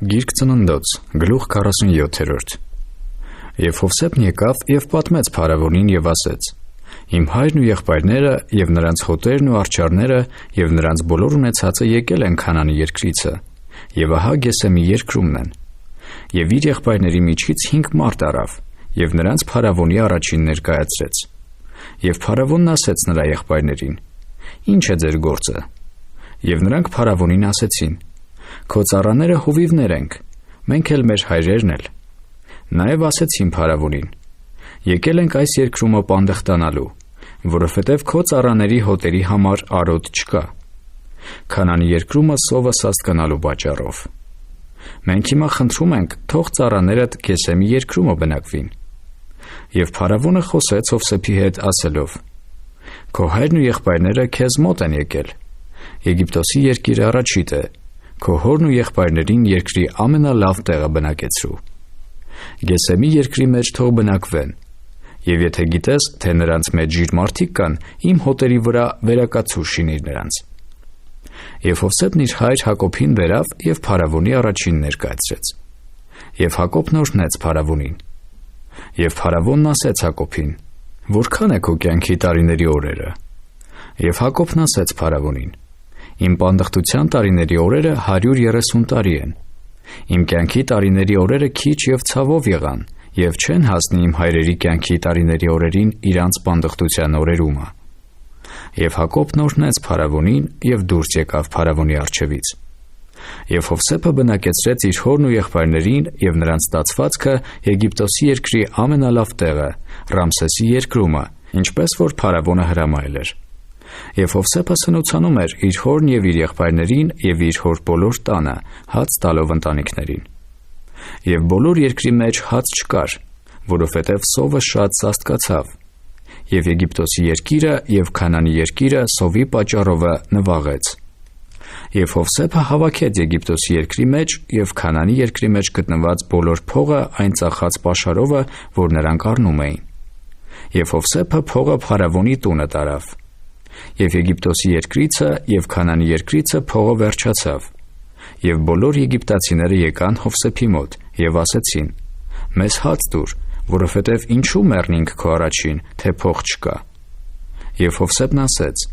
Գիրք Ծննդոց, գլուխ 47. Եվ Հովսեփն եկավ և պատմեց փարավոնին և ասեց. Իմ հայրն ու եղբայրները և նրանց հոտերն ու արջառները և նրանց բոլոր ունեցածը եկել են Քանանի երկրիցը, և ահա Գեսեմի երկրումն են։ Եվ իր եղբայրների միջից 5 մարդ առավ, և նրանց փարավոնի առաջին ներկայացրեց։ Եվ փարավոնն ասեց նրա եղբայրներին. Ի՞նչ է ձեր գործը։ Եվ նրանք փարավոնին ասեցին. Քո ծառաները հովիվներ ենք, մենք էլ մեր հայրերն էլ։ Նաև ասեցին փարավոնին. եկել ենք այս երկրումը պանդխտանալու, որովհետև քո ծառաների հոտերի համար արոտ չկա։ Քանանի երկրումը սովը սաստկանալու պատճառով։ Մենք հիմա խնդրում ենք, թող ծառաներդ Գեսեմի երկրումը բնակվին։ Եվ փարավոնը խոսեց Հովսեփի հետ ասելով. Քո հայրն ու եղբայրները քեզ մոտ են եկել։ Եգիպտոսի երկիրը առաջիդ է, քո հորն ու եղբայրներին երկրի ամենալավ տեղը բնակեցրու։ Գեսեմի երկրի մեջ թող բնակվեն, և եթե գիտես, թե նրանց մեջ ժիր մարդիկ կան, իմ հոտերի վրա վերակացուր շինիր նրանց։ Եվ Հովսեփն իր հայր Հակոբին բերավ և փարավոնի առաջին ներկայացրեց։ Եվ Հակոբն օրհնեց փարավոնին։ Եվ փարավոնն ասեց Հակոբին. Որքան է քո կյանքի տարիների օրերը։ Եվ Հակոբն ասեց փարավոնին. Իմ պանդխտության տարիների օրերը 130 տարի են։ Իմ կյանքի տարիների օրերը քիչ և ցավով եղան, և չեն հասնի իմ հայրերի կյանքի տարիների օրերին իրանց պանդխտության օրերումը։ Եվ Հակոբն օրհնեց փարավոնին և դուրս եկավ փարավոնի առջևից։ Եվ Հովսեփը բնակեցրեց իր հորն ու եղբայրներին և նրանց ստացվածքը Եգիպտոսի երկրի ամենալավ տեղը, Ռամսեսի երկրումը, ինչպես որ փարավոնը հրամայել էր։ Եվ Հովսեփը սնուցանում էր իր հորն և իր եղբայրներին և իր հոր բոլոր տանը, հաց տալով ընտանիքներին։ Եվ բոլոր երկրի մեջ հաց չկար, որովհետև սովը շատ սաստկացավ։ Եվ Եգիպտոսի երկիրը և Քանանի երկիրը սովի պատճառով նվաղեց։ Եվ Հովսեփը հավաքեց Եգիպտոսի երկրի մեջ և Քանանի երկրի մեջ գտնված բոլոր փողը այն ծախած պաշարովը, որ նրանք առնում էին։ Եվ Հովսեփը փողը փարավոնի տունը տարավ։ Եվ Եգիպտոսի երկրիցը և Քանանի երկրիցը փողը վերջացավ։ Եվ բոլոր եգիպտացիները եկան Հովսեփի մոտ և ասեցին. Մեզ հաց տուր, որովհետև ինչու մեռնինք քո առաջին, թե փող չկա։ Եվ Հովսեփն ասեց.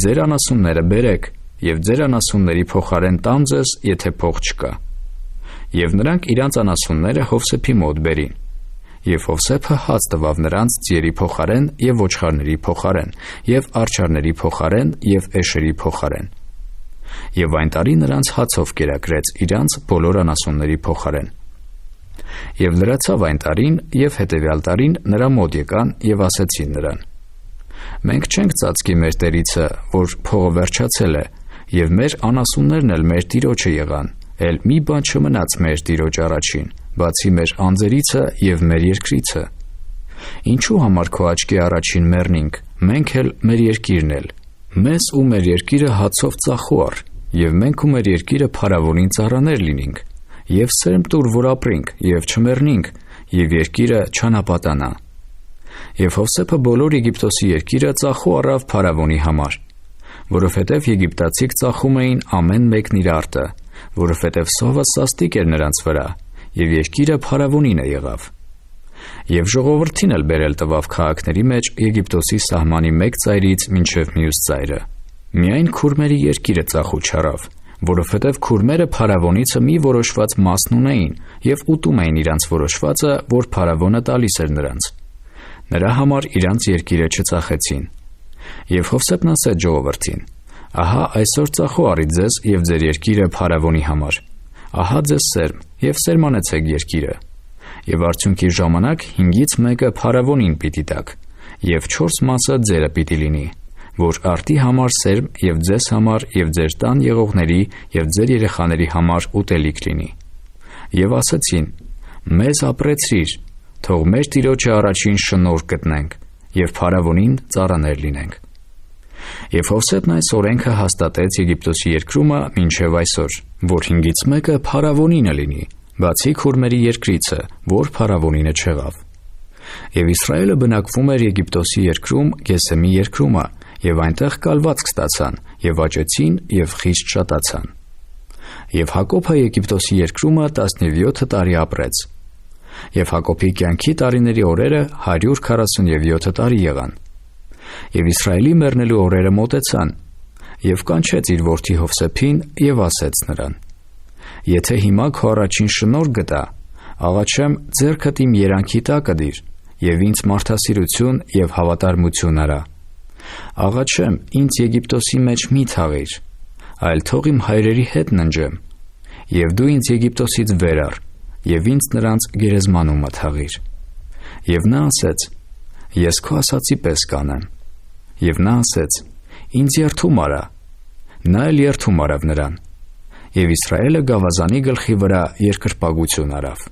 Ձեր անասունները բերեք, և ձեր անասունների փոխարեն տամ ձեզ, եթե փող չկա։ Եվ նրանք իրանց անասունները Հովսեփի մոտ բերին։ Եվ Հովսեփը հաց տվավ նրանց ձիերի փոխարեն և ոչխարների փոխարեն, և արջառների փոխարեն և էշերի փոխարեն։ Եվ այն տարի նրանց հացով կերակրեց իրանց բոլոր անասունների փոխարեն։ Եվ լրացավ այն տարին, և հետևյալ տարին նրա մոտ եկան և ասեցին նրան. Մենք չենք ծածկի մեր տերիցը, որ փողը վերջացել է, և մեր անասուններն էլ մեր տիրոջը եղան, էլ մի բան չմնաց մեր տիրոջ առաջին, բացի մեր անձերիցը և մեր երկրիցը։ Ինչու համար քո աչքի առաջին մեռնինք, մենք էլ մեր երկիրն էլ։ Մեզ ու մեր երկիրը հացով ծախու առ, և մենք ու մեր երկիրը փարավոնին ծառաներ լինենք, և սերմ տուր, որ ապրենք, և չմեռնինք, և երկիրը չանապատանա։ Եվ Հովսեփը բոլոր Եգիպտոսի երկիրը ծախու առավ փարավոնի համար, որովհետև եգիպտացիք ծախում էին ամեն մեկն իր արտը, որովհետև սովը սաստիկ էր նրանց վրա, և երկիրը փարավոնինը եղավ։ Եվ ժողովրդին էլ բերել տվավ քաղաքների մեջ Եգիպտոսի սահմանի մեկ ծայրից մինչև մյուս ծայրը։ Միայն քուրմերի երկիրը ծախու չառավ, որովհետև քուրմերը փարավոնիցը մի որոշված մասն ունեին և ուտում էին իրանց որոշվածը, որ փարավոնը տալիս էր նրանց։ Նրա համար իրանց երկիրը չծախեցին։ Եվ Հովսեփն ասեց ժողովրդին. Ահա այսօր ծախու առիթ ձեզ և ձեր երկիրը փարավոնի համար։ Ահա ձեզ սերմ, և սերմանեցեք երկիրը։ Եվ արդյունքի ժամանակ 5-ից մեկը փարավոնին պիտի տաք, և 4 մասը ձերը պիտի լինի, որ արտի համար սերմ և ձեզ համար և ձեր տան եղողների և ձեր երեխաների համար ուտելիք լինի։ Եվ ասեցին. Մեզ ապրեցրիր, թող մեր տիրոջը առաջին շնորհք գտնենք, և փարավոնին ծառաներ լինենք։ Եվ Հովսեփն այս օրենքը հաստատեց Եգիպտոսի երկրումը մինչև այսօր, որ 5-ից մեկը փարավոնինը լինի, բացի քուրմերի երկրիցը, որ փարավոնինը չեղավ։ Եվ Իսրայելը բնակվում էր Եգիպտոսի երկրում Գեսեմի երկրումը, և այնտեղ կալվածք ստացան, և աճեցին և խիստ շատացան։ Եվ Հակոբը Եգիպտոսի երկրումը 17 տարի ապրեց։ Եվ Հակոբի կյանքի տարիների օրերը 147 տարի եղան։ Եվ Իսրայելի մեռնելու օրերը մոտեցան, եւ կանչեց իր որդի Հովսեփին եւ ասեց նրան. «Եթե հիմա քո առաջին շնորհ գտա, աղաչեմ ձեռքդ իմ երանքի տակը դիր եւ ինձ մարդասիրություն եւ հավատարմություն արա։ Աղաչեմ ինձ Եգիպտոսի մեջ մի թաղիր, այլ թող իմ հայրերի հետ ննջեմ, եւ դու ինձ Եգիպտոսից վեր առ եւ ինձ նրանց գերեզմանումը թաղիր»։ Եվ նա ասեց. «Ես քո ասացի պես կանեմ»։ Եվ նա ասեց. «Ինձ երդում արա»։ Նա էլ երդում արավ նրան։ Եվ Իսրայելը գավազանի գլխի վրա երկրպագություն արավ։